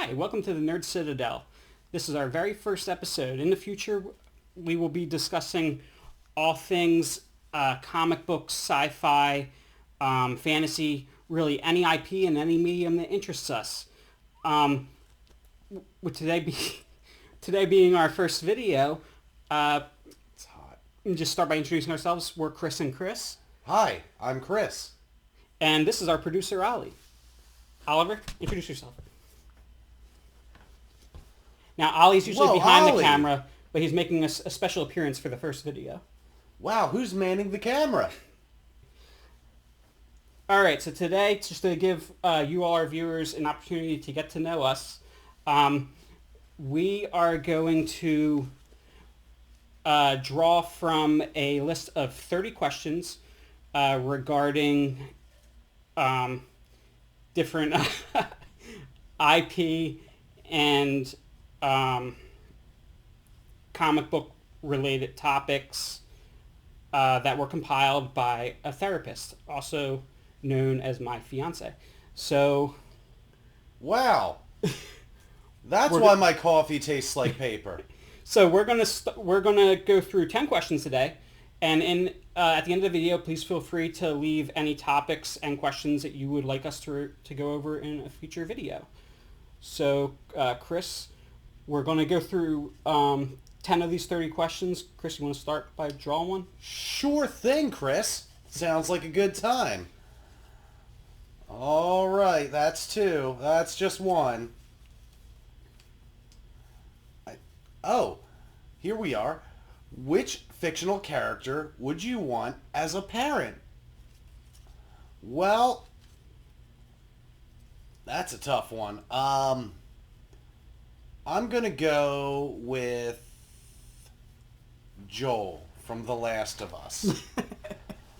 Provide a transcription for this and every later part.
Hi, welcome to the Nerd Citadel. This is our very first episode. In the future, we will be discussing all things comic books, sci-fi, fantasy, really any IP and any medium that interests us. With today being our first video, It's hot. we'll just start by introducing ourselves. We're Chris and Chris, Hi, I'm Chris. and this is our producer, Ollie. Oliver, introduce yourself. Now, Ollie's usually Whoa, behind the Ollie. camera, but he's making a special appearance for the first video. Wow, who's manning the camera? All right, so today, just to give you all our viewers an opportunity to get to know us, we are going to draw from a list of 30 questions regarding different IP and comic book related topics that were compiled by a therapist, also known as my fiance. So, Wow. That's We're why go- my coffee tastes like paper. we're gonna go through 10 questions today, and at the end of the video, please feel free to leave any topics and questions that you would like us to go over in a future video. So, Chris, we're gonna go through 10 of these 30 questions. Chris, you want to start by drawing one? Sure thing, Chris. Sounds like a good time. All right, that's two. That's just one. Oh, here we are. Which fictional character would you want as a parent? Well, that's a tough one. I'm gonna go with Joel from The Last of Us.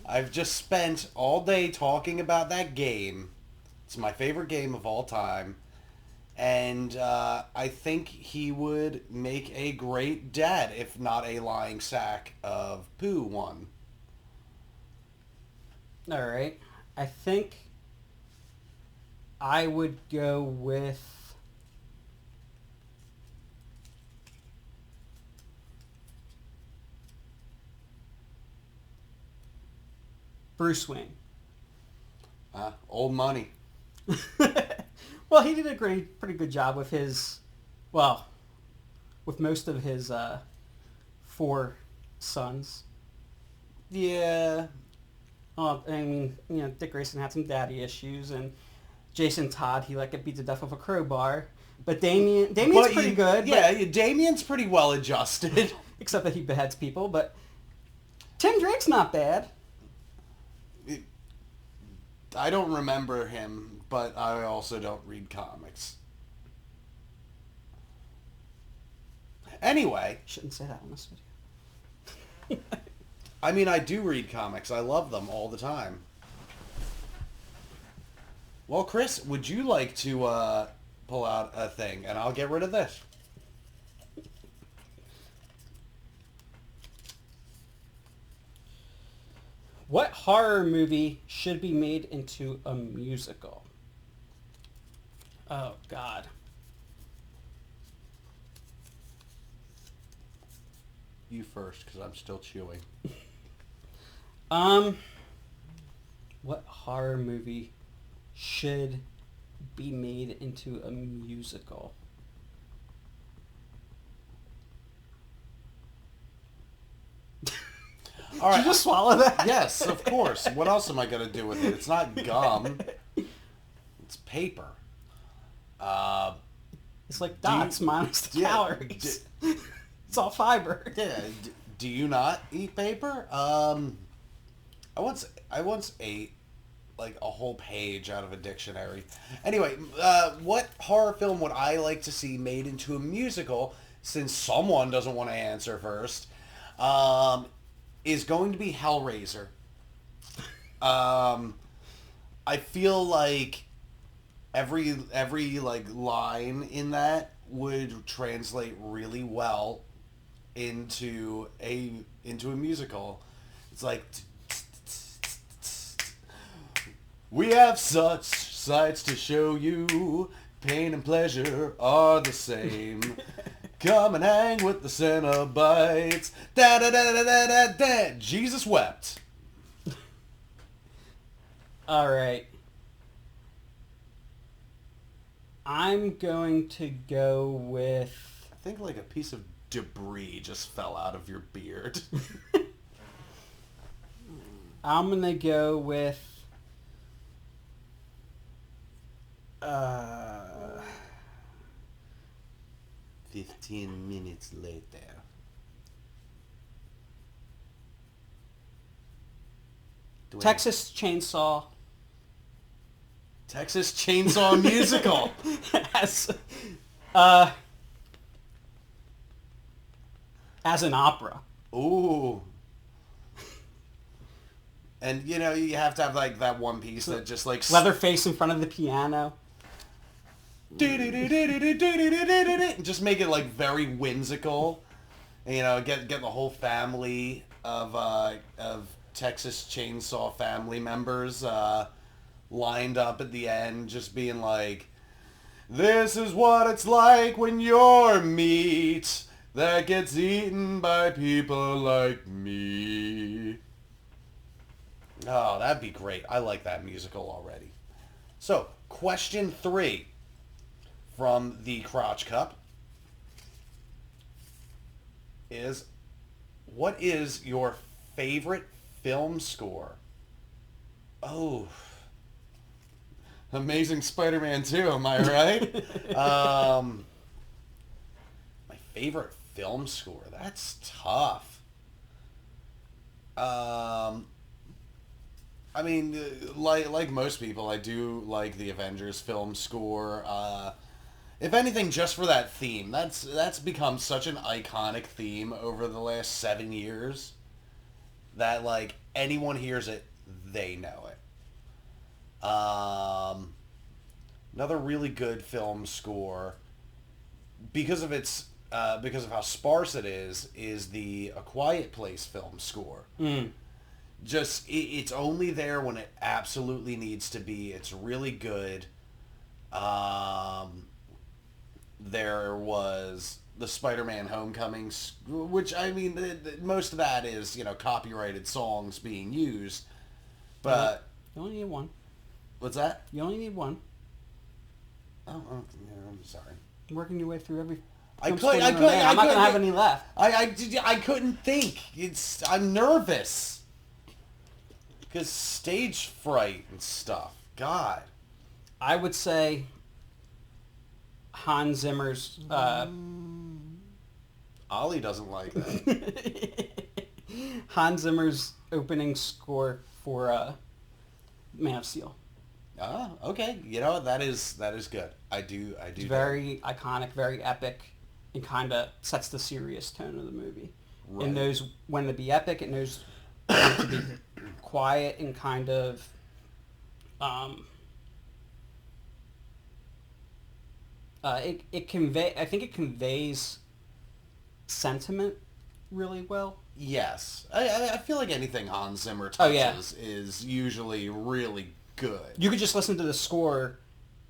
I've just spent all day talking about that game. It's my favorite game of all time. And I think he would make a great dad, if not a lying sack of poo one. All right. I think I would go with Bruce Wayne. Old money. Well, he did a pretty good job with with most of his 4 sons. Yeah. Well, I mean, Dick Grayson had some daddy issues, and Jason Todd, he get beat to death with a crowbar. But Damien's But pretty good. Yeah, Damien's pretty well adjusted. Except that he beheads people, but Tim Drake's not bad. I don't remember him, but I also don't read comics. Anyway, Shouldn't say that on this video. I mean, I do read comics. I love them all the time. Well, Chris, would you like to pull out a thing, and I'll get rid of this? What horror movie should be made into a musical? Oh, God. You first, because I'm still chewing. What horror movie should be made into a musical? All right. Did you just swallow that? Yes, of course. What else am I going to do with it? It's not gum. It's paper. It's like dots minus the yeah, calories. It's all fiber. Yeah. Do you not eat paper? I once ate like a whole page out of a dictionary. Anyway, what horror film would I like to see made into a musical? Since someone doesn't want to answer first, is going to be Hellraiser. I feel like every like line in that would translate really well into a musical. It's like we have such sights to show you. Pain and pleasure are the same. Come and hang with the Cenobites. Da da da da da da da. Jesus wept. All right. I'm going to go with... I think like a piece of debris just fell out of your beard. I'm going to go with... 15 minutes later. Texas Chainsaw. Texas Chainsaw Musical. As an opera. Ooh. And you know, you have to have like that one piece that just like Leatherface in front of the piano. Just make it like very whimsical. And, you know, get the whole family of Texas Chainsaw family members lined up at the end, just being like, "This is what it's like when you're meat that gets eaten by people like me." Oh, that'd be great. I like that musical already. So, question 3 from the Crotch Cup is, what is your favorite film score? Oh, Amazing Spider-Man 2, am I right? My favorite film score, that's tough. I mean, like most people, I do like the Avengers film score. If anything, just for that theme. That's become such an iconic theme over the last 7 years that, like, anyone hears it, they know it. Another really good film score, because of how sparse it is the A Quiet Place film score. Just, it's only there when it absolutely needs to be. It's really good. There was the Spider-Man Homecoming, which, I mean, most of that is, you know, copyrighted songs being used. But... You only need one. What's that? You only need one. Oh, yeah, I'm sorry. I'm working your way through every... I'm not going to have any left. I couldn't think. I'm nervous. Because stage fright and stuff. God. I would say Hans Zimmer's... Ollie doesn't like that. Hans Zimmer's opening score for Man of Steel. Ah, okay. You know, that is good. I do. It's very iconic, very epic, and kind of sets the serious tone of the movie. Right. It knows when to be epic. It knows when to be quiet and kind of I think it conveys sentiment really well. Yes. I feel like anything Hans Zimmer touches is usually really good. You could just listen to the score.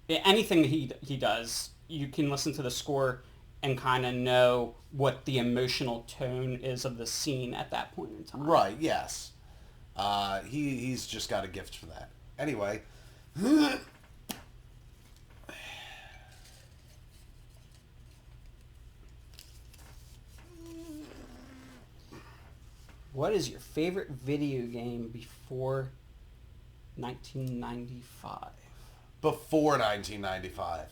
Anything he does, you can listen to the score and kind of know what the emotional tone is of the scene at that point in time. Right, yes. He's just got a gift for that. Anyway. What is your favorite video game before 1995? Before 1995.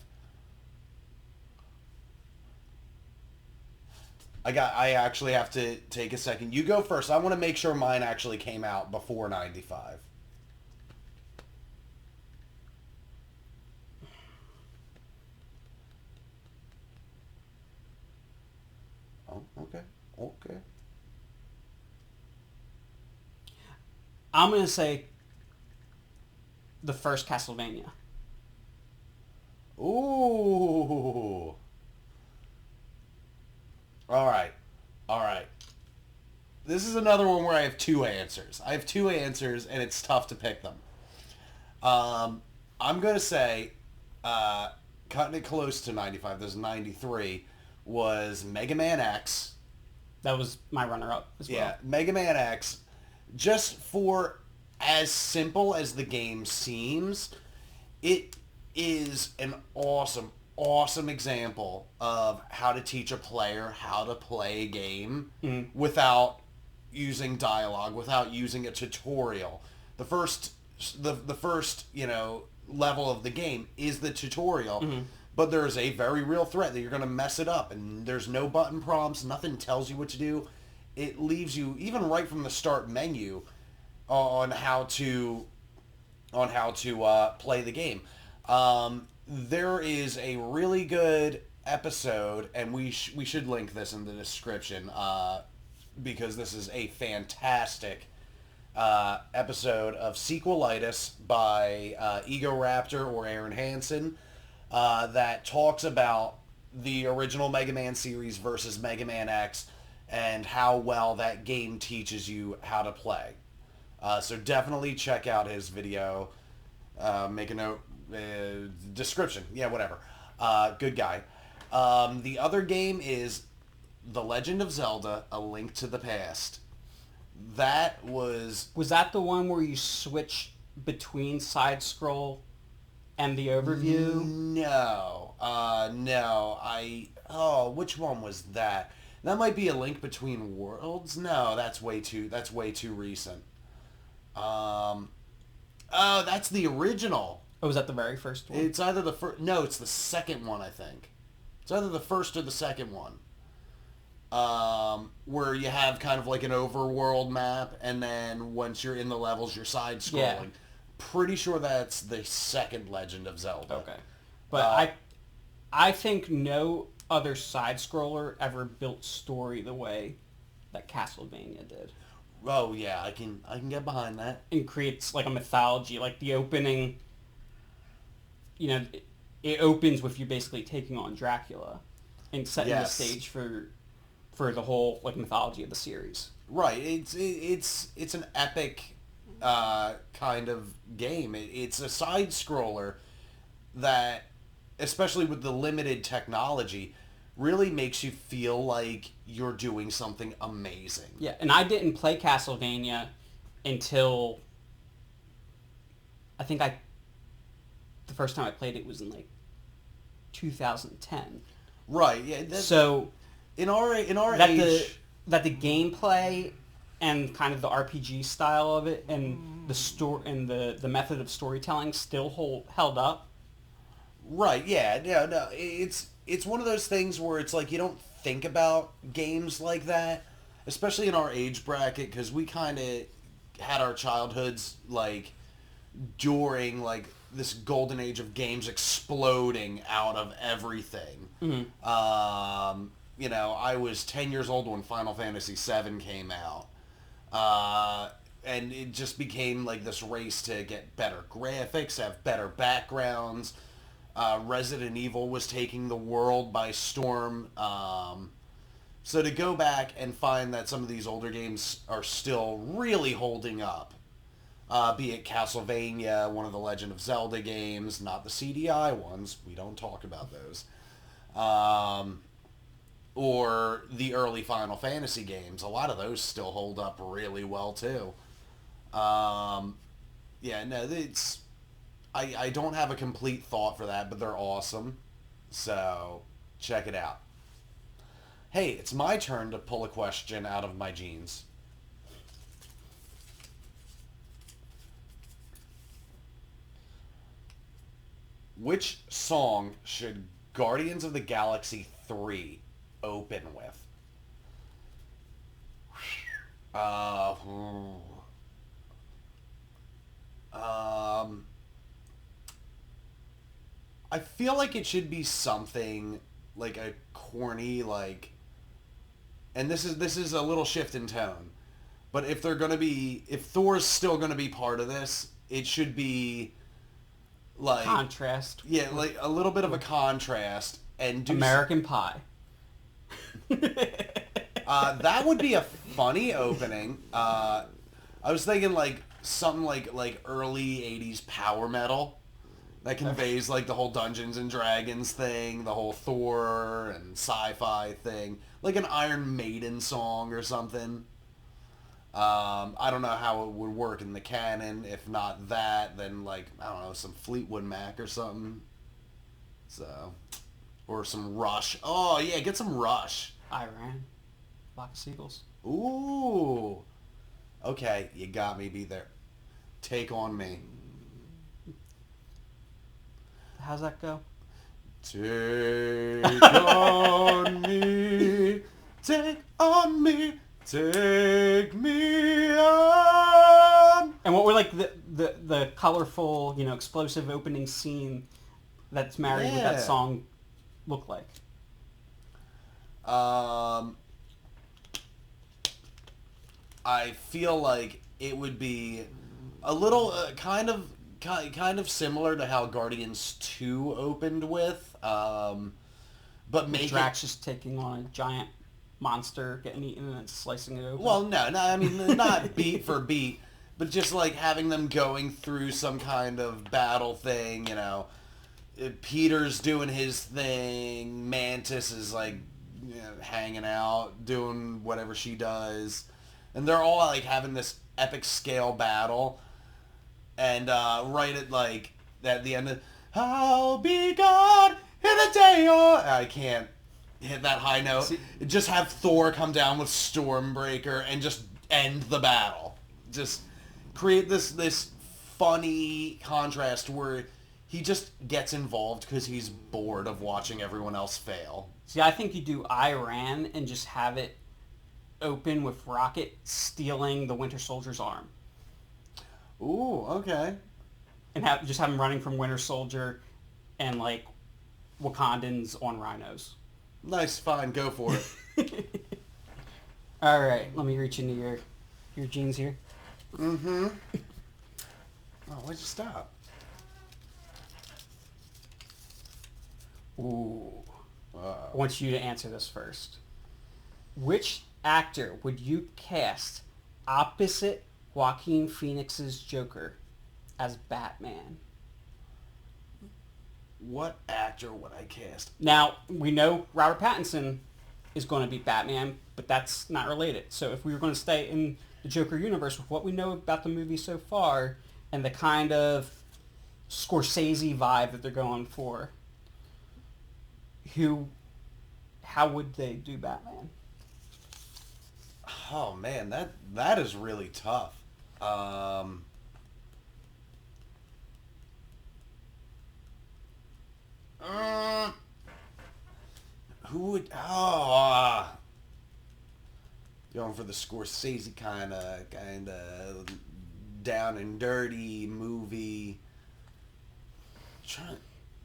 I actually have to take a second. You go first. I want to make sure mine actually came out before 95. Oh, okay. Okay. I'm going to say the first Castlevania. Ooh. All right. This is another one where I have two answers. I have two answers, and it's tough to pick them. I'm going to say cutting it close to 95, this is 93, was Mega Man X. That was my runner-up as well. Yeah, Mega Man X, just for as simple as the game seems, it is an awesome, awesome example of how to teach a player how to play a game without using dialogue, without using a tutorial. The first, level of the game is the tutorial, but there's a very real threat that you're going to mess it up, and there's no button prompts, nothing tells you what to do. It leaves you, even right from the start menu, on how to play the game. There is a really good episode, and we should link this in the description, because this is a fantastic episode of Sequelitis by Ego Raptor or Aaron Hansen, that talks about the original Mega Man series versus Mega Man X and how well that game teaches you how to play. So definitely check out his video. Make a note. Description. Yeah, whatever. Good guy. The other game is The Legend of Zelda: A Link to the Past. That was that the one where you switch between side scroll and the overview? No. Which one was that? That might be A Link Between Worlds? No, that's way too recent. That's the original. Oh, was that the very first one? It's either the first... No, it's the second one, I think. It's either the first or the second one. Where you have kind of like an overworld map, and then once you're in the levels, you're side-scrolling. Yeah. Pretty sure that's the second Legend of Zelda. Okay. But I think no other side-scroller ever built story the way that Castlevania did. Oh, yeah, I can get behind that. And creates like a mythology, like the opening... it opens with you basically taking on Dracula and setting the stage for the whole like mythology of the series. Right. It's an epic kind of game. It's a side scroller that, especially with the limited technology, really makes you feel like you're doing something amazing. Yeah, and I didn't play Castlevania until I think the first time I played it was in like 2010. Right. Yeah. So in our age, that the gameplay and kind of the RPG style of it and the method of storytelling still held up. Right. Yeah. No. It's one of those things where it's like you don't think about games like that, especially in our age bracket, because we kind of had our childhoods like during like this golden age of games exploding out of everything. Mm-hmm. I was 10 years old when Final Fantasy VII came out. And it just became like this race to get better graphics, have better backgrounds. Resident Evil was taking the world by storm. So to go back and find that some of these older games are still really holding up, be it Castlevania, one of the Legend of Zelda games, not the CDI ones, we don't talk about those, or the early Final Fantasy games, a lot of those still hold up really well too. I don't have a complete thought for that, but they're awesome, so check it out. Hey, it's my turn to pull a question out of my jeans. Which song should Guardians of the Galaxy 3 open with? I feel like it should be something like a corny, like, and this is a little shift in tone, but if Thor's still gonna be part of this, it should be like contrast. Yeah, like a little bit of a contrast and do American Pie. That would be a funny opening. I was thinking like something like early 80s power metal. That conveys like the whole Dungeons and Dragons thing, the whole Thor and sci-fi thing, like an Iron Maiden song or something. I don't know how it would work in the canon. If not that, then like I don't know, some Fleetwood Mac or something. So, or some Rush. Oh yeah, get some Rush. Iran. Flock of Seagulls. Ooh. Okay, you got me. Be there. Take on me. How's that go? Take on me. Take on me. Take me on. And what were like the colorful, explosive opening scene that's married with that song look like? I feel like it would be a little kind of similar to how Guardians 2 opened with, but make Drax just taking on a giant monster, getting eaten, and then slicing it open. Well, no, I mean not beat for beat, but just like having them going through some kind of battle thing. Peter's doing his thing. Mantis is like hanging out, doing whatever she does, and they're all like having this epic scale battle. And right at like at the end of I'll be God in a day or I can't hit that high note. See, just have Thor come down with Stormbreaker and just end the battle. Just create this funny contrast where he just gets involved because he's bored of watching everyone else fail. See, I think you do Iran and just have it open with Rocket stealing the Winter Soldier's arm. Ooh, okay. And just have him running from Winter Soldier and like Wakandans on rhinos. Nice, fine, go for it. All right, let me reach into your jeans here. Mm-hmm. Oh, why'd you stop? Ooh. I want you to answer this first. Which actor would you cast opposite Joaquin Phoenix's Joker as Batman? What actor would I cast? Now, we know Robert Pattinson is going to be Batman, but that's not related. So if we were going to stay in the Joker universe with what we know about the movie so far and the kind of Scorsese vibe that they're going for, how would they do Batman? Oh man, that is really tough. Who would? Going for the Scorsese kind of down and dirty movie.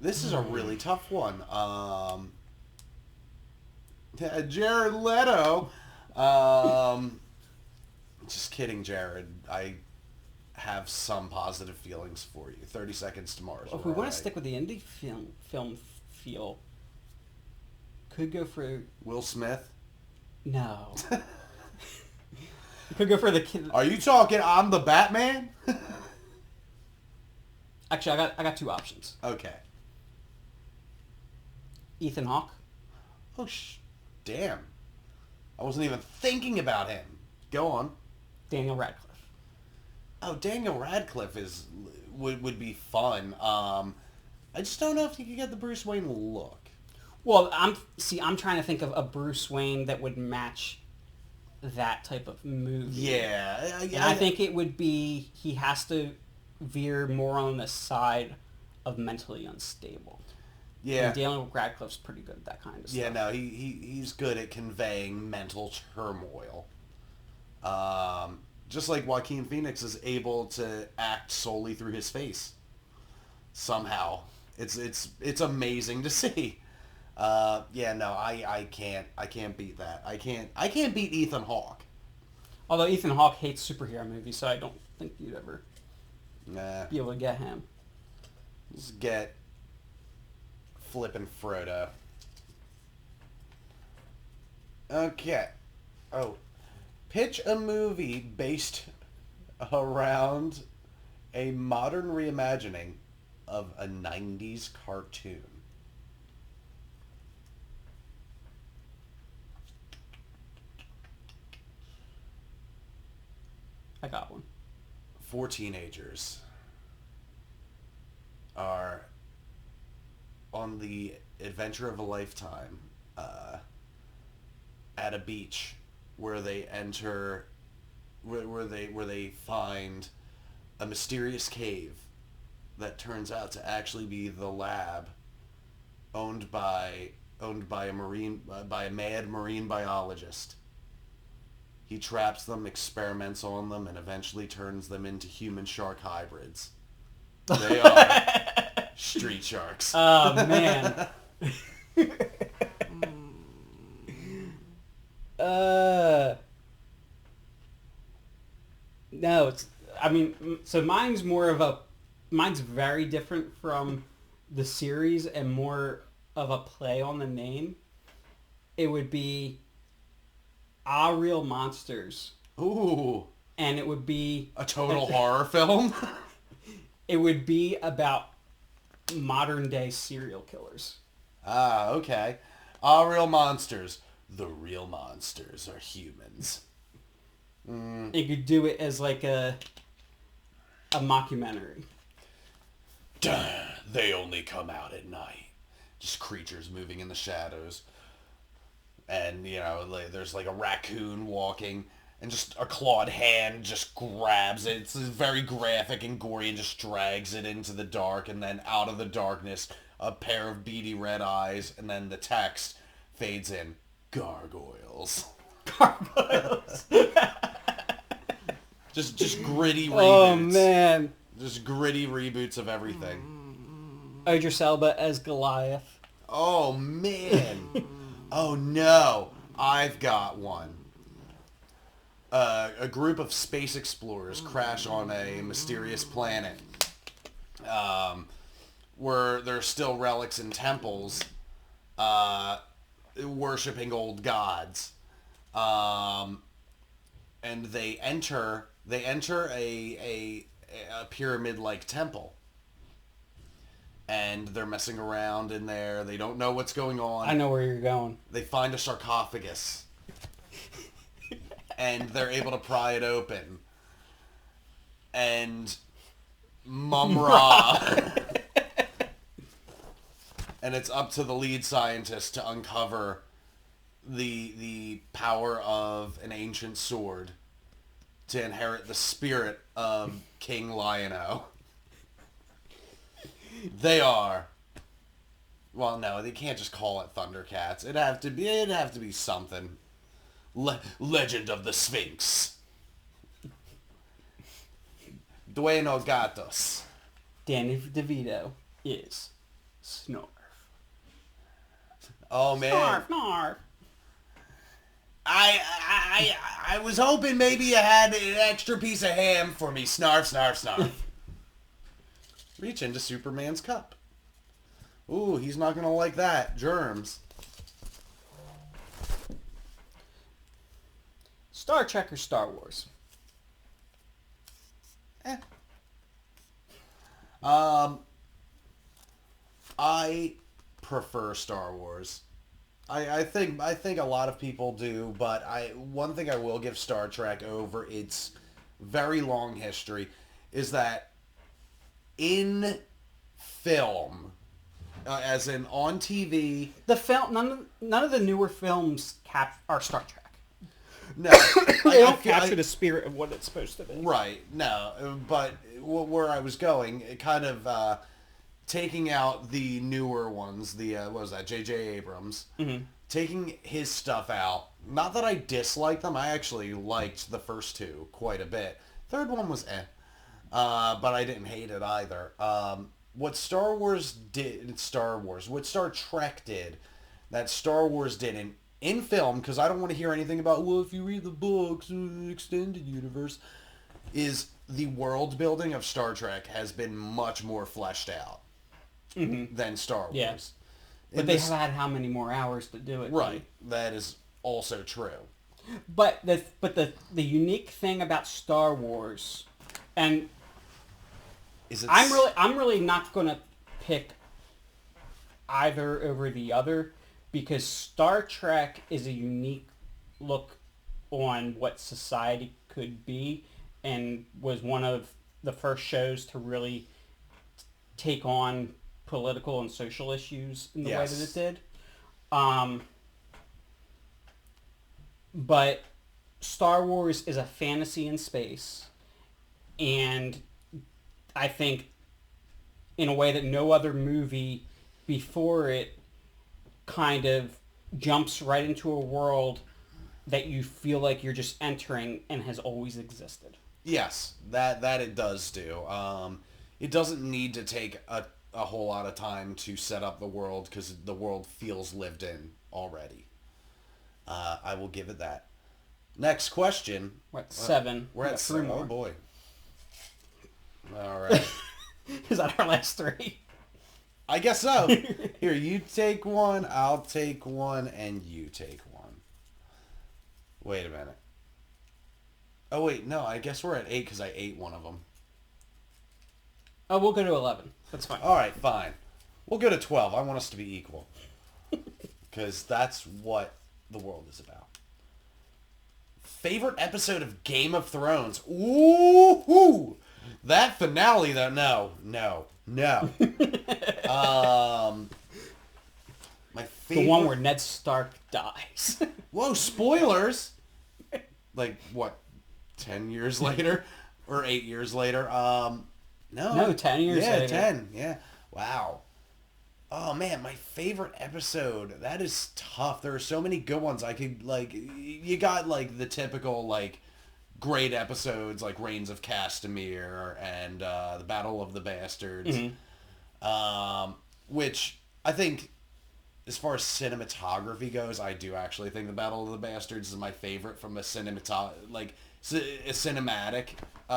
This is a really tough one. Jared Leto. Just kidding, Jared. I have some positive feelings for you. 30 Seconds to Mars. Well, if we want to stick with the indie film feel, could go for Will Smith. no. Could go for the kid. Are you talking I'm the Batman? Actually, I got two options. Okay. Ethan Hawke. Oh, damn. I wasn't even thinking about him. Go on. Daniel Radcliffe. Oh, Daniel Radcliffe would be fun. I just don't know if you could get the Bruce Wayne look. Well, I'm trying to think of a Bruce Wayne that would match that type of movie. Yeah. And I think it would be, he has to veer more on the side of mentally unstable. Yeah. And Daniel Radcliffe's pretty good at that kind of stuff. Yeah, no, he's good at conveying mental turmoil. Just like Joaquin Phoenix is able to act solely through his face. Somehow. It's amazing to see. Yeah, no, I can't beat that. I can't beat Ethan Hawke. Although Ethan Hawke hates superhero movies, so I don't think you'd ever be able to get him. Let's get flippin' Frodo. Okay. Oh. Pitch a movie based around a modern reimagining of a 90s cartoon? I got one. 4 teenagers are on the adventure of a lifetime at a beach where they enter, where they find a mysterious cave that turns out to actually be the lab owned by a mad marine biologist. He traps them, experiments on them, and eventually turns them into human shark hybrids. They are street sharks. Oh, man. No, so mine's very different from the series and more of a play on the name. It would be Real Monsters. Ooh. And it would be... a total horror film? It would be about modern day serial killers. Ah, okay. Real Monsters. The real monsters are humans. You could do it as like a mockumentary. They only come out at night. Just creatures moving in the shadows. And, there's like a raccoon walking, and just a clawed hand just grabs it. It's very graphic and gory and just drags it into the dark, and then out of the darkness, a pair of beady red eyes, and then the text fades in. Gargoyles. Gargoyles. just gritty reboots. Oh, man. Just gritty reboots of everything. Idris Elba as Goliath. Oh, man. Oh, no. I've got one. A group of space explorers crash on a mysterious planet where there's still relics and temples worshipping old gods. And they enter a pyramid-like temple. And they're messing around in there. They don't know what's going on. I know where you're going. They find a sarcophagus. And they're able to pry it open. And Mum-Ra. And it's up to the lead scientist to uncover the power of an ancient sword to inherit the spirit of King Lion-O. They are... Well, no, they can't just call it Thundercats. It'd have to be something. Legend of the Sphinx. Dueno Gatos. Danny DeVito is Snarf. Oh, man. Snarf. I was hoping maybe you had an extra piece of ham for me. Snarf, snarf, snarf. Reach into Superman's cup. Ooh, he's not going to like that. Germs. Star Trek or Star Wars? I prefer Star Wars. I think a lot of people do, but one thing I will give Star Trek over its very long history is that in film, as in on TV, The film, none of the newer films are Star Trek. no, They don't capture the spirit of what it's supposed to be. Right, no, but where I was going, it kind of taking out the newer ones, what was that, J.J. Abrams, taking his stuff out. Not that I disliked them, I actually liked the first two quite a bit. Third one was but I didn't hate it either. What Star Trek did, that Star Wars didn't, in film, because I don't want to hear anything about, well, if you read the books, extended universe, is the world building of Star Trek has been much more fleshed out than Star Wars. Yeah. But they have had how many more hours to do it? Right. That is also true. But the unique thing about Star Wars, and Is it? I'm really not gonna pick either over the other because Star Trek is a unique look on what society could be and was one of the first shows to really take on political and social issues in the way that it did. But Star Wars is a fantasy in space, and I think in a way that no other movie before it kind of jumps right into a world that you feel like you're just entering and has always existed. Yes, that it does do. It doesn't need to take a whole lot of time to set up the world because the world feels lived in already. I will give it that. Next question. We're at 7. We're at 3 7. more. Oh boy. All right. Is that our last 3? I guess so. Here, you take one, I'll take one, and you take one. Wait a minute. Oh, wait, no, I guess we're at 8 because I ate one of them. Oh, we'll go to 11. That's fine. All right, fine. We'll go to 12. I want us to be equal. Because that's what the world is about. Favorite episode of Game of Thrones? Ooh! That finale, though, no. My favorite... The one where Ned Stark dies. Whoa, spoilers! Like, what, 10 years later? Or 8 years later? No, 10 years later. Yeah, 10, yeah. Wow. Oh, man, my favorite episode. That is tough. There are so many good ones. I could, like, you got, like, the typical, like, great episodes, like Reigns of Castamere and the Battle of the Bastards. Mm-hmm. Which, I think, as far as cinematography goes, I do actually think the Battle of the Bastards is my favorite from a cinematic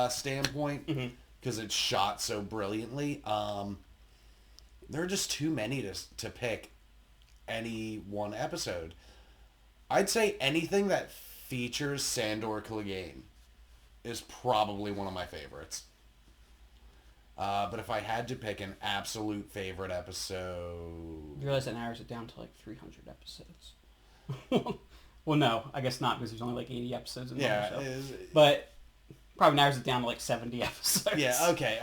standpoint. Mm-hmm. Because it's shot so brilliantly. There are just too many to pick any one episode. I'd say anything that features Sandor Clegane is probably one of my favorites. But if I had to pick an absolute favorite episode... You realize that narrows it down to like 300 episodes. Well, no, I guess not because there's only like 80 episodes in the show. But... Probably narrows it down to like 70 episodes. Yeah, okay.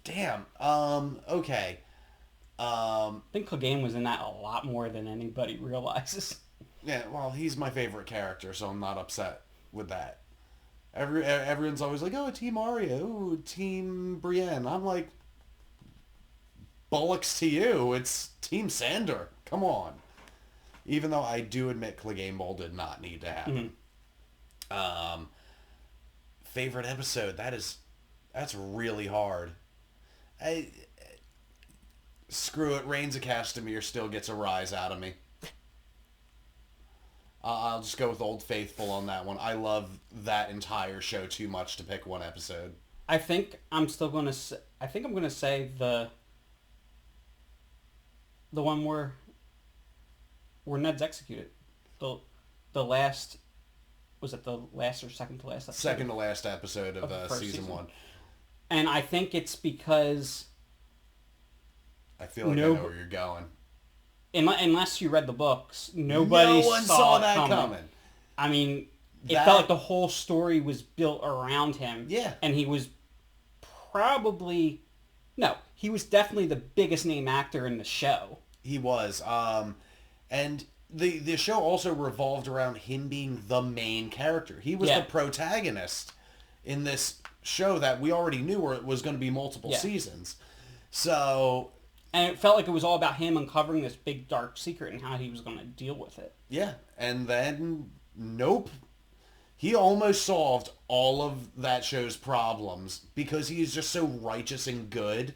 Damn. Okay. I think Clegane was in that a lot more than anybody realizes. Yeah, well, he's my favorite character, so I'm not upset with that. Everyone's always like, oh, Team Arya, ooh, Team Brienne. I'm like, bollocks to you. It's Team Sandor. Come on. Even though I do admit Clegane Bowl did not need to happen. Mm-hmm. Favorite episode? That's really hard. Screw it. Reigns of Castamere still gets a rise out of me. I'll just go with Old Faithful on that one. I love that entire show too much to pick one episode. I think I'm gonna say the one where Ned's executed. The last. Was it the last or second to last episode? Second to last episode of season 1. And I think it's because... I feel like I know where you're going. Unless you read the books, nobody saw that coming. I mean, it felt like the whole story was built around him. Yeah. And he was probably... No, he was definitely the biggest name actor in the show. He was. And... The show also revolved around him being the main character. He was the protagonist in this show that we already knew was going to be multiple seasons. So... And it felt like it was all about him uncovering this big dark secret and how he was going to deal with it. Yeah. And then, nope. He almost solved all of that show's problems because he's just so righteous and good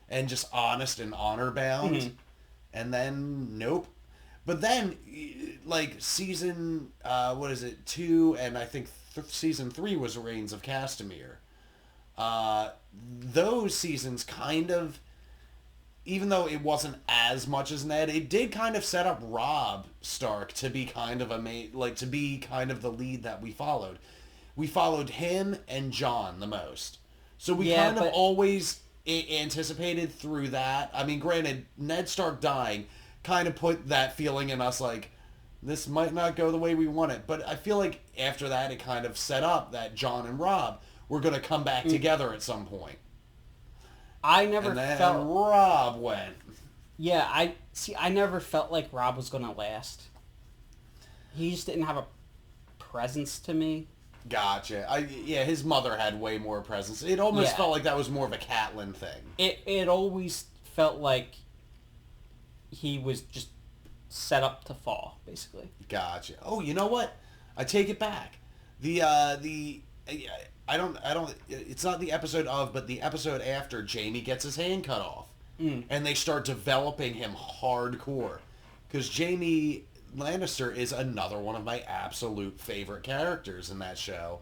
and just honest and honor-bound. Mm-hmm. And then, nope. But then, like, season, 2, and I think season 3 was Reigns of Castamere. Those seasons kind of, even though it wasn't as much as Ned, it did kind of set up Robb Stark to be kind of to be kind of the lead that we followed. We followed him and Jon the most. So we kind of always anticipated through that. I mean, granted, Ned Stark dying kind of put that feeling in us like, this might not go the way we want it. But I feel like after that, it kind of set up that Jon and Robb were going to come back together at some point. I never felt... Robb went. Yeah, I never felt like Robb was going to last. He just didn't have a presence to me. Gotcha. His mother had way more presence. It almost felt like that was more of a Catelyn thing. It always felt like he was just set up to fall, basically. Gotcha. Oh, you know what? I take it back. I don't. It's not the episode of, but the episode after Jaime gets his hand cut off, and they start developing him hardcore, because Jaime Lannister is another one of my absolute favorite characters in that show.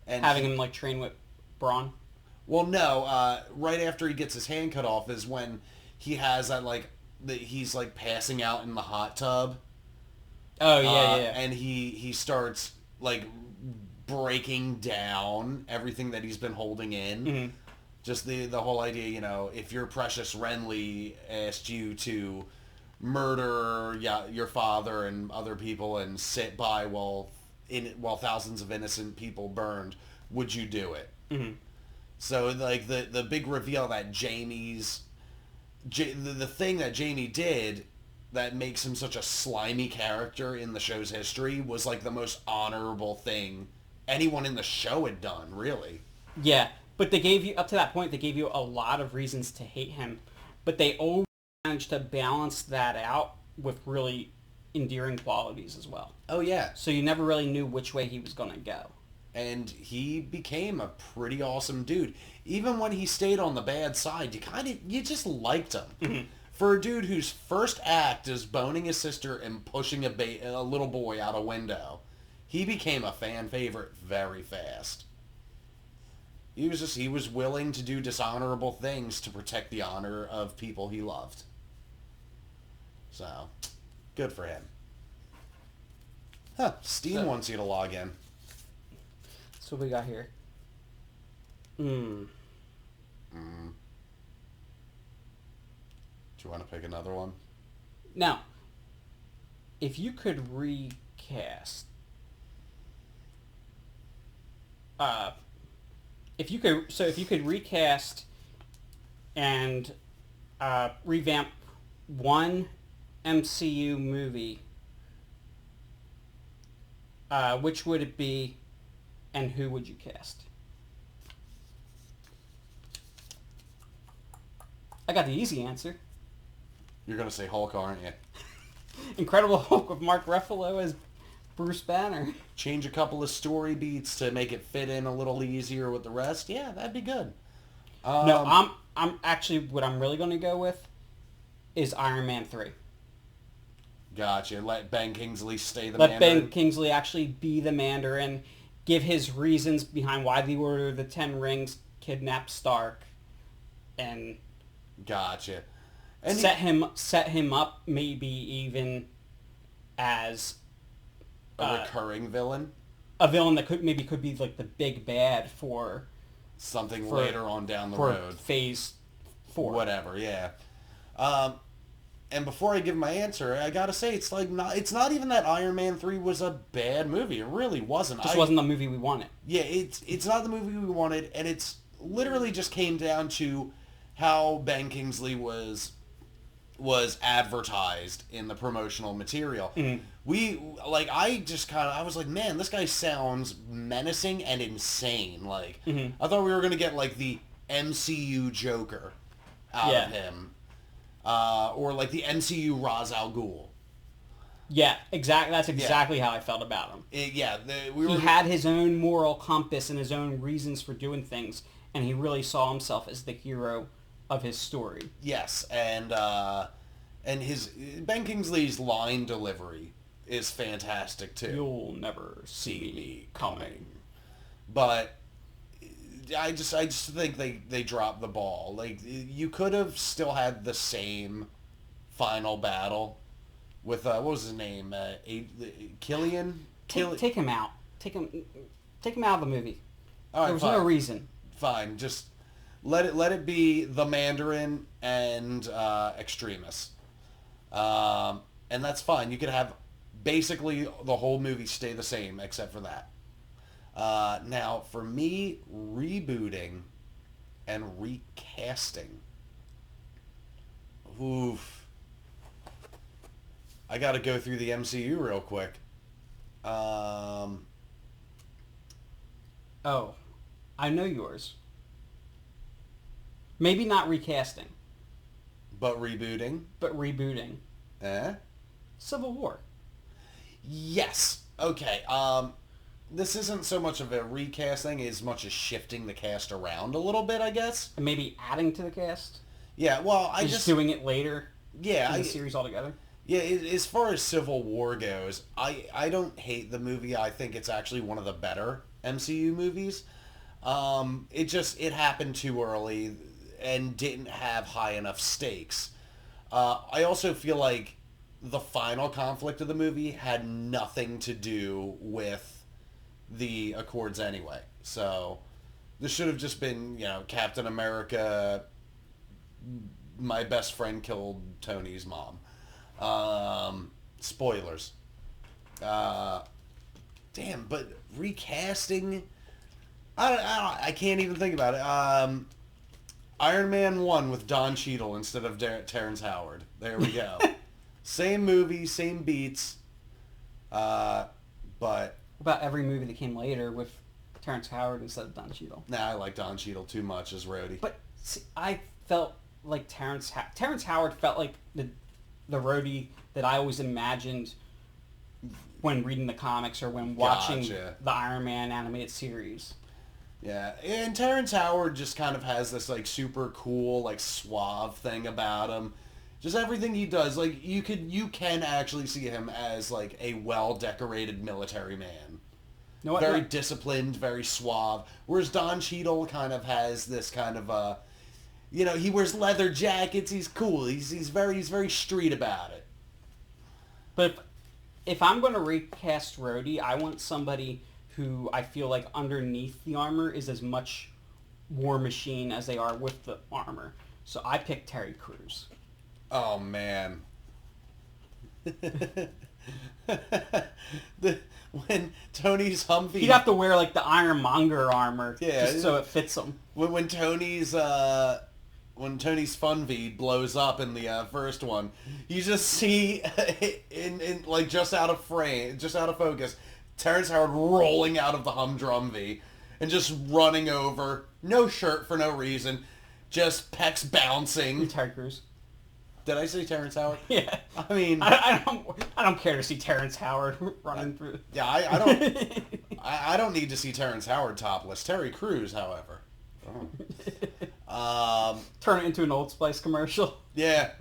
And having him like train with Bronn. Well, no. Right after he gets his hand cut off is when he has that he's like passing out in the hot tub. Oh yeah. And he starts like breaking down everything that he's been holding in. Mm-hmm. Just the whole idea, if your precious Renly asked you to murder your father and other people and sit by while thousands of innocent people burned, would you do it? Mm-hmm. So like the big reveal that the thing that Jaime did that makes him such a slimy character in the show's history was like the most honorable thing anyone in the show had done, really. Yeah, but they gave you, up to that point, they gave you a lot of reasons to hate him, but they always managed to balance that out with really endearing qualities as well. Oh, yeah. So you never really knew which way he was going to go. And he became a pretty awesome dude. Even when he stayed on the bad side, you just liked him. Mm-hmm. For a dude whose first act is boning his sister and pushing a little boy out a window, he became a fan favorite very fast. He was willing to do dishonorable things to protect the honor of people he loved. So, good for him. Huh, Steam wants you to log in. So what we got here? Do you want to pick another one? Now, if you could recast... if you could recast and revamp one MCU movie, which would it be, and who would you cast? I got the easy answer. You're gonna say Hulk, aren't you? Incredible Hulk with Mark Ruffalo as Bruce Banner. Change a couple of story beats to make it fit in a little easier with the rest. Yeah, that'd be good. No, I'm actually, what I'm really going to go with is Iron Man 3. Gotcha. Let Ben Kingsley stay the Mandarin. Let Ben Kingsley actually be the Mandarin, give his reasons behind why the Order of the Ten Rings kidnapped Stark, and gotcha. And set him up maybe even as a recurring villain. A villain that could be like the big bad for something later on down the road. Phase 4. Whatever, yeah. And before I give my answer, I gotta say it's not even that Iron Man 3 was a bad movie. It really wasn't. Just wasn't the movie we wanted. Yeah, it's not the movie we wanted, and it's literally just came down to how Ben Kingsley was advertised in the promotional material. Mm-hmm. I was like, man, this guy sounds menacing and insane. Like, mm-hmm. I thought we were gonna get like the MCU Joker out of him, or like the MCU Ra's al Ghul. Yeah, exactly. That's exactly how I felt about him. He had his own moral compass and his own reasons for doing things, and he really saw himself as the hero of his story. Yes, and his Ben Kingsley's line delivery is fantastic too. You'll never see me coming. But I just think they dropped the ball. Like, you could have still had the same final battle with what was his name? Killian? Take him out. Take him out of the movie. All right, there was no reason. Fine, just Let it be the Mandarin and Extremis. And that's fine. You could have basically the whole movie stay the same except for that. Now, for me, rebooting and recasting. Oof. I got to go through the MCU real quick. Oh, I know yours. Maybe not recasting, But rebooting. but rebooting. Eh? Civil War. Yes. Okay. This isn't so much of a recasting as much as shifting the cast around a little bit, I guess. And maybe adding to the cast. Yeah. Well, I And just doing it later yeah. in the series altogether. Yeah. As far as Civil War goes, I don't hate the movie. I think it's actually one of the better MCU movies. It happened too early and didn't have high enough stakes. I also feel like the final conflict of the movie had nothing to do with the Accords anyway. So this should have just been, Captain America, my best friend killed Tony's mom. Spoilers. Damn, but recasting, I can't even think about it. Iron Man 1 with Don Cheadle instead of Terrence Howard. There we go. Same movie, same beats, but... About every movie that came later with Terrence Howard instead of Don Cheadle. Nah, I like Don Cheadle too much as Rhodey. But see, I felt like Terrence Howard felt like the Rhodey that I always imagined when reading the comics or when watching Gotcha. the Iron Man animated series. Yeah, and Terrence Howard just kind of has this super cool suave thing about him. Just everything he does, you can actually see him as a well-decorated military man. You know what? Very disciplined, very suave. Whereas Don Cheadle kind of has this kind of he wears leather jackets. He's cool. He's very street about it. But if I'm going to recast Rhodey, I want somebody who I feel like underneath the armor is as much War Machine as they are with the armor. So I picked Terry Crews. Oh man. When Tony's Humvee, He'd have to wear the Ironmonger armor just so it fits him. When Tony's Funvee blows up in the first one, you just see in just out of frame, just out of focus, Terrence Howard rolling out of the Humdrumvee and just running over, no shirt for no reason, just pecs bouncing. Terry Crews. Did I say Terrence Howard? Yeah. I mean, I don't care to see Terrence Howard running through. Yeah, I don't. I don't need to see Terrence Howard topless. Terry Crews, however. Turn it into an Old Spice commercial. Yeah.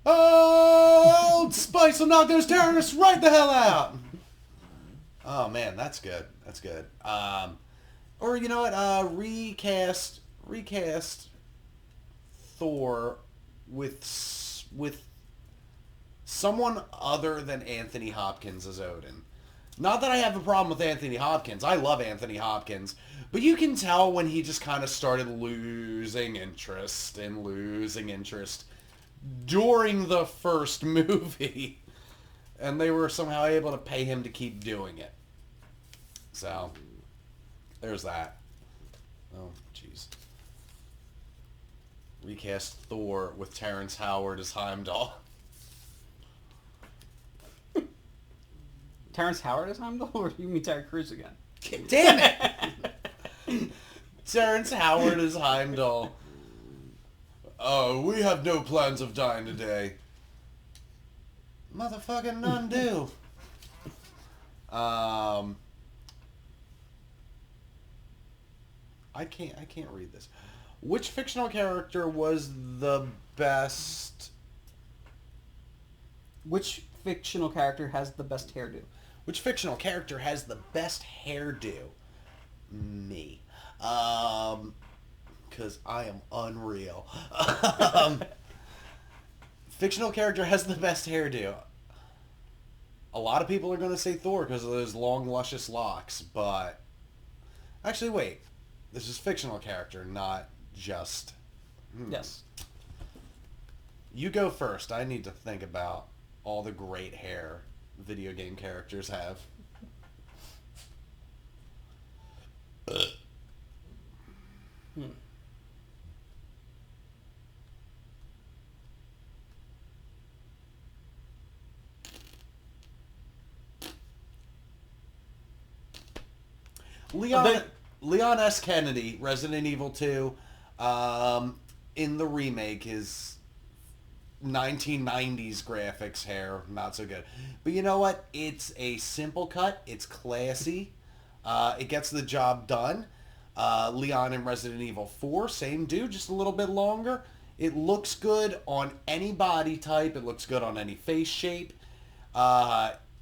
Old Spice will knock those terrorists right the hell out. Oh man, that's good. That's good. Or you know what? Recast Thor with someone other than Anthony Hopkins as Odin. Not that I have a problem with Anthony Hopkins. I love Anthony Hopkins. But you can tell when he just kind of started losing interest during the first movie. And they were somehow able to pay him to keep doing it. So, there's that. Oh, jeez. Recast Thor with Terrence Howard as Heimdall. Terrence Howard as Heimdall, or you mean Terry Crews again? Damn it! Terrence Howard as Heimdall. Oh, we have no plans of dying today. Motherfucking none do. I can't read this. Which fictional character was the best? Which fictional character has the best hairdo? Which fictional character has the best hairdo? Me. Because I am unreal. Fictional character has the best hairdo. A lot of people are going to say Thor because of those long, luscious locks, but... Actually, wait. This is fictional character, not just... Yes. You go first. I need to think about all the great hair video game characters have. Leon S. Kennedy, Resident Evil 2, in the remake, his 1990s graphics hair, not so good. But you know what? It's a simple cut. It's classy. It gets the job done. Leon in Resident Evil 4, same dude, just a little bit longer. It looks good on any body type. It looks good on any face shape.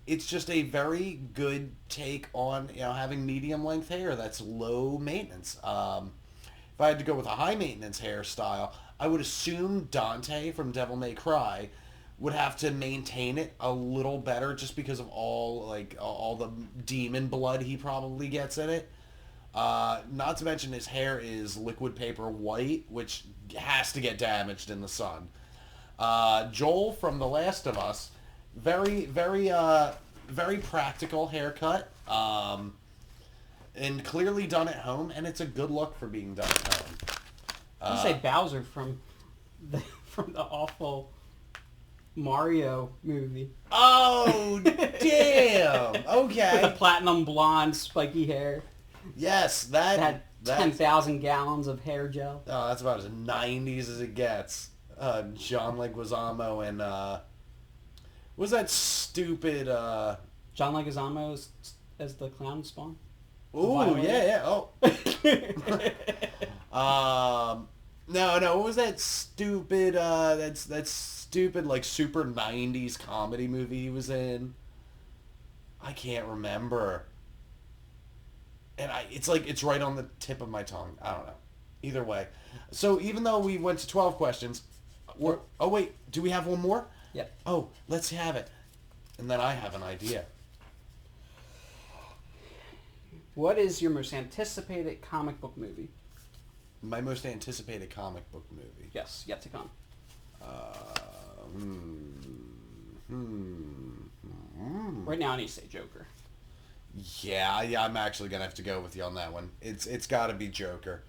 It's just a very good take on, having medium length hair that's low maintenance. If I had to go with a high maintenance hairstyle, I would assume Dante from Devil May Cry would have to maintain it a little better just because of all the demon blood he probably gets in it. Not to mention his hair is liquid paper white, which has to get damaged in the sun. Joel from The Last of Us, very, very, very practical haircut, and clearly done at home, and it's a good look for being done at home. You say Bowser from the awful Mario movie. Oh, damn! Okay. With the platinum blonde spiky hair. Yes, that had 10,000 gallons of hair gel. Oh, that's about as 90s as it gets. John Leguizamo and what was that stupid John Leguizamo as the clown Spawn? Ooh, yeah. Oh. No, what was that stupid that stupid like super 90s comedy movie he was in? I can't remember. And it's right on the tip of my tongue. I don't know. Either way. So even though we went to 12 questions, oh wait, do we have one more? Yep. Oh, let's have it. And then I have an idea. What is your most anticipated comic book movie? My most anticipated comic book movie? Yes, yet to come. Right now I need to say Joker. Yeah, I'm actually going to have to go with you on that one. It's got to be Joker.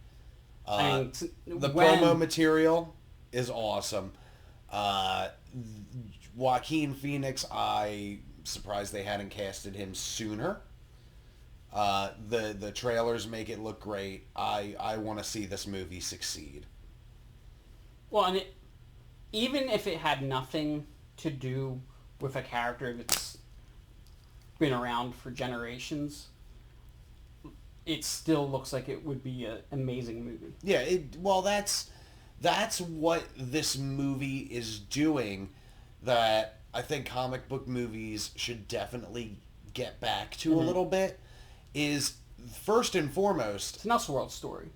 The promo material is awesome. Joaquin Phoenix, I'm surprised they hadn't casted him sooner. The trailers make it look great. I want to see this movie succeed. Well, and even if it had nothing to do with a character that's been around for generations, it still looks like it would be an amazing movie. Yeah, that's what this movie is doing that I think comic book movies should definitely get back to a little bit, is first and foremost... It's an Elseworld story.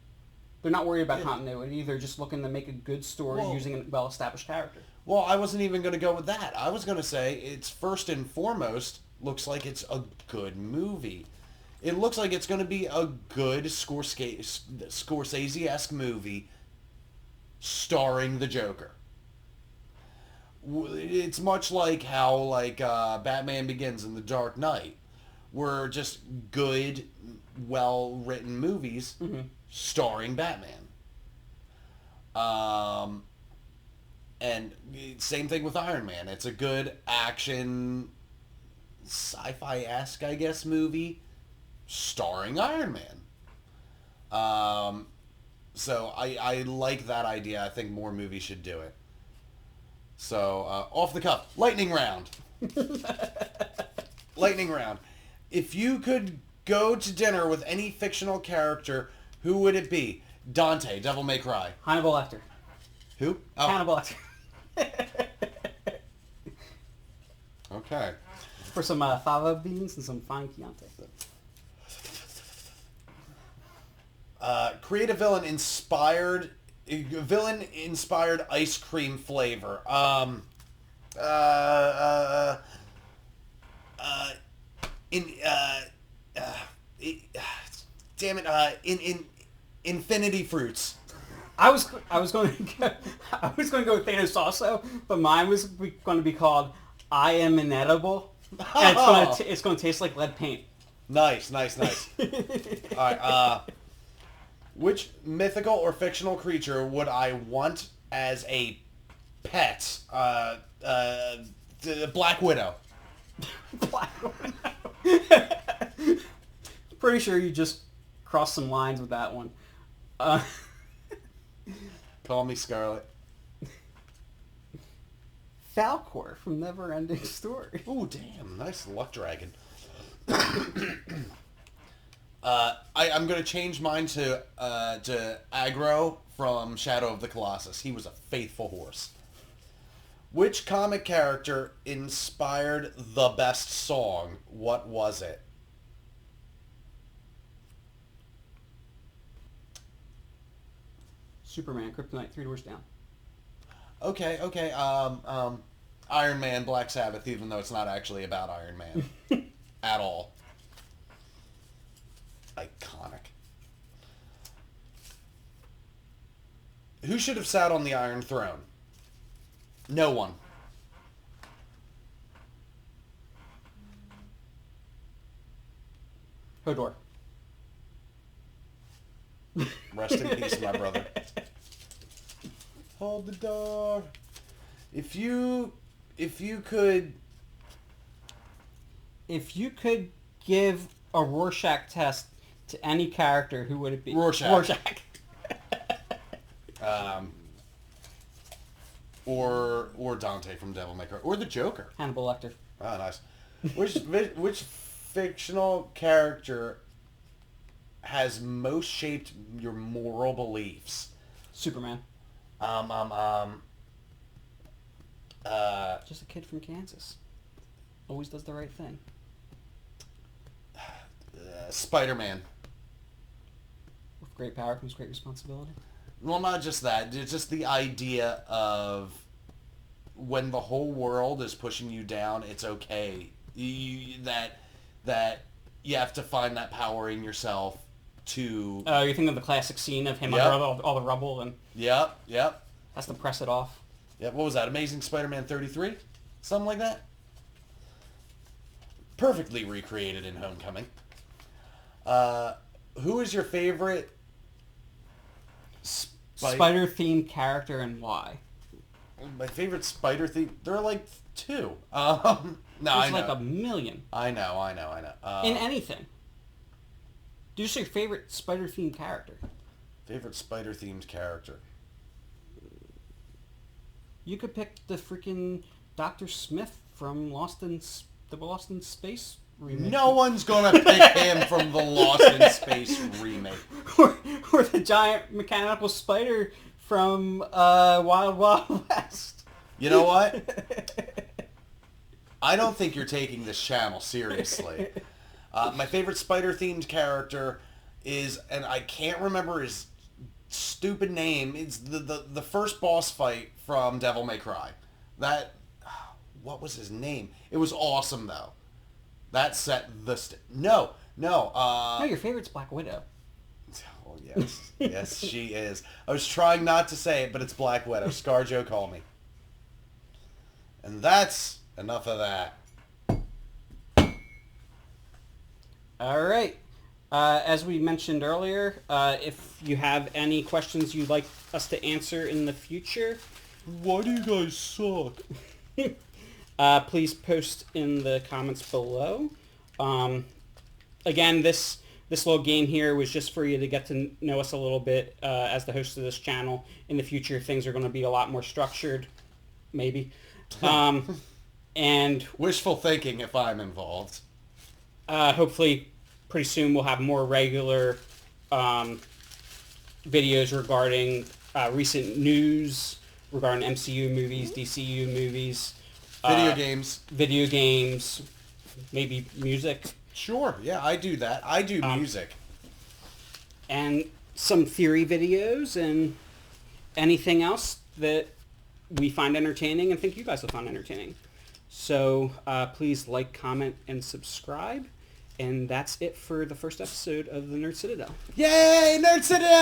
They're not worried about continuity. They're just looking to make a good story using a well-established character. Well, I wasn't even going to go with that. I was going to say it's first and foremost looks like it's a good movie. It looks like it's going to be a good Scorsese-esque movie starring the Joker. It's much like how Batman Begins and The Dark Knight were just good, well-written movies starring Batman. And same thing with Iron Man. It's a good action, sci-fi-esque, I guess, movie starring Iron Man. So I like that idea. I think more movies should do it. So, off the cuff, lightning round. Lightning round. If you could go to dinner with any fictional character, who would it be? Dante, Devil May Cry. Hannibal Lecter. Who? Oh. Hannibal Lecter. Okay. For some fava beans and some fine Chianti. Create a villain-inspired ice cream flavor. Infinity fruits. I was going to go with Thanos also, but mine was going to be called I am inedible, and it's going to taste like lead paint. Nice. All right. Which mythical or fictional creature would I want as a pet? Black Widow. Black Widow. Pretty sure you just crossed some lines with that one. Call me Scarlet. Falcor from Neverending Story. Ooh, damn. Nice luck dragon. I'm going to change mine to Aggro from Shadow of the Colossus. He was a faithful horse. Which comic character inspired the best song? What was it? Superman, Kryptonite, 3 Doors Down. Okay. Iron Man, Black Sabbath, even though it's not actually about Iron Man. At all. Iconic. Who should have sat on the Iron Throne? No one. Hodor. Rest in peace, my brother. Hold the door. If you could give a Rorschach test to any character, who would it be? Rorschach. Or Dante from Devil May Cry, or the Joker. Hannibal Lecter. Oh, nice. Which fictional character has most shaped your moral beliefs? Superman. Just a kid from Kansas. Always does the right thing. Spider-Man. With great power comes great responsibility. Well, not just that. It's just the idea of when the whole world is pushing you down, it's okay. That you have to find that power in yourself to... Oh, you think of the classic scene of him Yep. under all the rubble and Yep. has to press it off. Yep. What was that? Amazing Spider-Man 33? Something like that? Perfectly recreated in Homecoming. Who is your favorite Spider-themed character and why? My favorite spider theme? There are like 2. No, There's like a million. I know. In anything. Do you say your favorite spider-themed character? Favorite spider-themed character? You could pick the freaking Dr. Smith from the Lost in Space remake. No one's gonna pick him from the Lost in Space remake. or the giant mechanical spider from Wild Wild West. You know what? I don't think you're taking this channel seriously. My favorite spider-themed character is, and I can't remember his stupid name. It's the first boss fight from Devil May Cry. What was his name? It was awesome though. That set the No, your favorite's Black Widow. Oh yes, she is. I was trying not to say it, but it's Black Widow. ScarJo, call me. And that's enough of that. All right. As we mentioned earlier, if you have any questions you'd like us to answer in the future, Why do you guys suck? please post in the comments below. Again, this little game here was just for you to get to know us a little bit as the host of this channel. In the future, things are going to be a lot more structured, maybe. And Wishful thinking if I'm involved. hopefully pretty soon we'll have more regular videos regarding recent news, regarding MCU movies, DCU movies. Video games, maybe music. Sure, yeah, I do that. I do music. And some theory videos and anything else that we find entertaining and think you guys will find entertaining. So please like, comment, and subscribe. And that's it for the first episode of the Nerd Citadel. Yay, Nerd Citadel!